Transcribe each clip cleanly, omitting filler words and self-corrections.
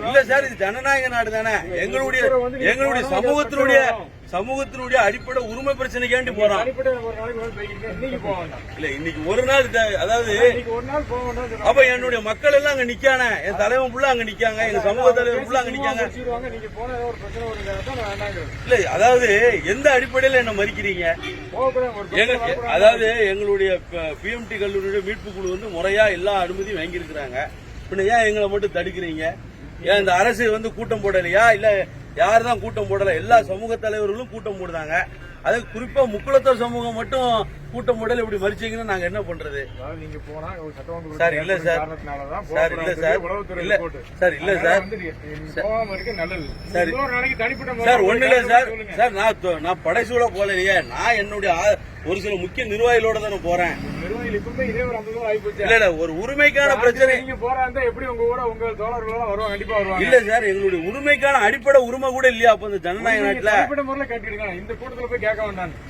இல்ல சார், இது ஜனநாயக நாடு தானே. எங்களுடைய சமூகத்தினுடைய அடிப்படை உரிமை பிரச்சனைக்காண்டி போறோம். இல்ல இன்னைக்கு ஒரு நாள், அதாவது அப்ப என்னுடைய மக்கள் எல்லாம் அங்க நிக்கான, என் தலைவன் ஃபுல்லா அங்க நிக்காங்க, எங்க சமூக தலைவர் ஃபுல்லா அங்க நிக்காங்க. இல்ல அதாவது எந்த அடிப்படையில என்ன மதிக்கிறீங்க? அதாவது எங்களுடைய பிஎம்டி கல்லூரியுடைய மீட்பு குழு வந்து முறையா எல்லா அனுமதியும் வாங்கி இருக்கிறாங்க. பின்ன ஏன் எங்களை மட்டும் தடுக்கிறீங்க? ஏன் இந்த அரசு வந்து கூட்டம் போடலையா? இல்ல யாருதான் கூட்டம் போடல? எல்லா சமூக தலைவர்களும் கூட்டம் போடுறாங்க. அது குறிப்பா முக்குளத்தோர் சமூகம் மட்டும் கூட்டம் போடல. இப்படி மறிச்சீங்கன்னா நாங்க என்ன பண்றது? சார் இல்ல சார், சார் இல்ல சார், இல்ல சார், இல்ல சார், சார் ஒண்ணு இல்ல சார். சார் நான் படைசூழ போலையே, நான் என்னுடைய ஒரு சில முக்கிய நிர்வாகிகளோட தானே போறேன். இல்ல இல்ல, ஒரு உரிமைக்கான பிரச்சனை இல்ல சார், எங்களுடைய உரிமைக்கான அடிப்படை உரிமை கூட இல்லையா அப்ப இந்த ஜனநாயக நாட்டுல?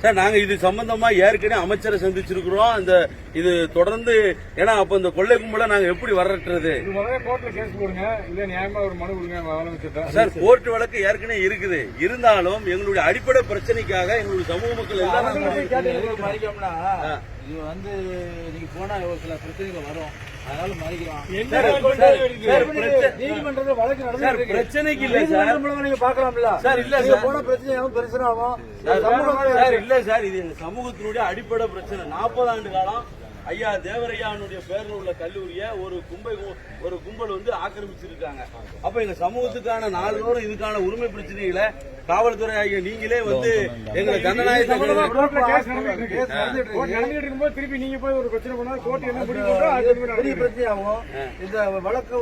சார் நாங்க இது சம்பந்தமா ஏற்கனவே அமைச்சரை சந்திச்சிருக்கிறோம். இந்த இது தொடர்ந்து, ஏன்னா அப்ப இந்த கொள்ளை கும்பல நாங்க எப்படி வரட்டுறது? சார் கோர்ட் வழக்கு ஏற்கனவே இருக்குது. இருந்தாலும் எங்களுடைய அடிப்படை பிரச்சனைக்காக எங்களுடைய சமூக மக்கள் எல்லாரும் இது வந்து நீங்க போனா ஒரு சில பிரச்சனைகள் வரும், அதனால மறிக்கிறோம். நீதிமன்றத்தில் வழக்கு நடந்து பிரச்சனைக்கு இல்ல சார், நீங்க பாக்கலாம்ல சார். இல்ல சார், போன பிரச்சனை பிரச்சனை ஆகும் சார். இல்ல சார், இது எங்க சமூகத்தினுடைய அடிப்படை பிரச்சனை. 40 ஆண்டு காலம் ஐயா தேவரையானுடைய பேர்ல உள்ள கல்லூரிய ஒரு கும்பல் வந்து ஆக்கிரமிச்சிருக்காங்க. அப்ப எங்க சமூகத்துக்கான நாள்தோறும் இதுக்கான உரிமை பிரச்சனைகளை காவல்துறை ஆகிய நீங்களே வந்து எங்களை ஜனநாயக திருப்பி நீங்க போய் ஒரு பிரச்சனை பண்ணா கோர்ட் என்ன பெரிய பிரச்சனை ஆகும். இந்த வழக்கு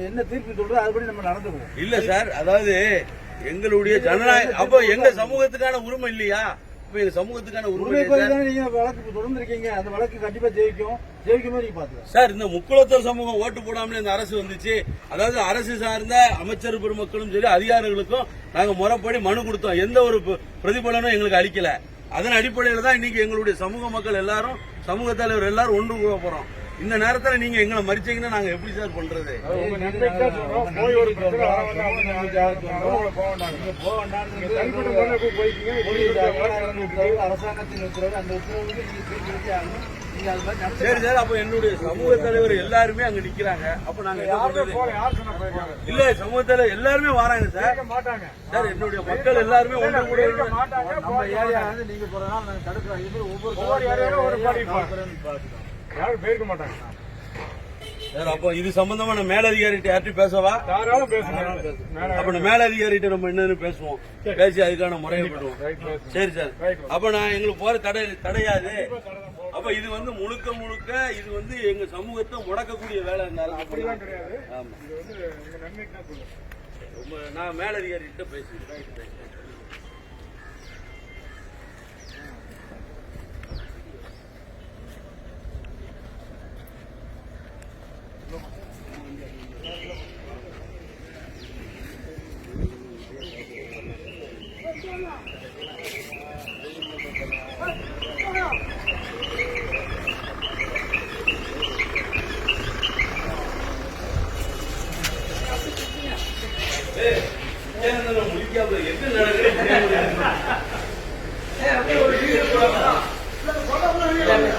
என்ன தீர்ப்பு சொல்றோம் அதுபடி நம்ம நடந்துக்குவோம். இல்ல சார், அதாவது எங்களுடைய ஜனநாயக, அப்ப எங்க சமூகத்துக்கான உரிமை இல்லையா? எங்க சமூகத்துக்கான உரிமை நீங்க வழக்கு தொடர்ந்து இருக்கீங்க, அந்த வழக்கு கண்டிப்பா ஜெயிக்கும் மாதிரி பாத்துக்கலாம் சார். இந்த முக்குளத்தோர் சமூகம் ஓட்டு போடாமலே இந்த அரசு வந்துச்சு. அதாவது அரசு சார்ந்த அமைச்சர் பெருமக்களும் சரி, அதிகாரிகளுக்கும் நாங்க முறைப்படி மனு கொடுத்தோம். எந்த ஒரு பிரதிபலனும் எங்களுக்கு அளிக்கல. அதன் அடிப்படையில் தான் இன்னைக்கு எங்களுடைய சமூக மக்கள் எல்லாரும், சமூக தலைவர் எல்லாரும் ஒன்று போறோம். இந்த நேரத்துல நீங்க எங்களை மறிச்சீங்கன்னா நாங்க எப்படி சார் பண்றது? அரசாங்கத்தின் உத்தரவு, அந்த உத்தரவுக்கு சரி சார், அப்ப என்னுடைய சமூக தலைவர் எல்லாருமே அங்க நிக்கிறாங்க. அப்ப நாங்க இல்ல சமூக தலைவர் எல்லாருமே வராங்க சார். சார் என்னுடைய மக்கள் எல்லாருமே ஒன்று கூட நம்ம ஏரியா வந்து நீங்க போறதுனால நாங்க தடுக்கிறோம். ஒவ்வொரு யாரும் பேருக்க மாட்டாங்க சார். அப்ப இது சம்பந்தமா நான் மேலதிகாரிட்ட யார்கிட்ட பேசவா? அப்ப நான் மேலதிகாரிட்ட நம்ம என்னன்னு பேசுவோம், பேசி அதுக்கான முறையை பண்ணுவோம். சரி சார், அப்ப நான் எங்களுக்கு போற தடையாது. அப்ப இது வந்து முழுக்க இது வந்து எங்க சமூகத்தை முடக்கக்கூடிய வேலை இருந்தாலும் அப்படிலாம் கிடையாது. ஆமா, நான் மேலதிகாரிட்ட பேசுறேன். முடிக்காம என்ன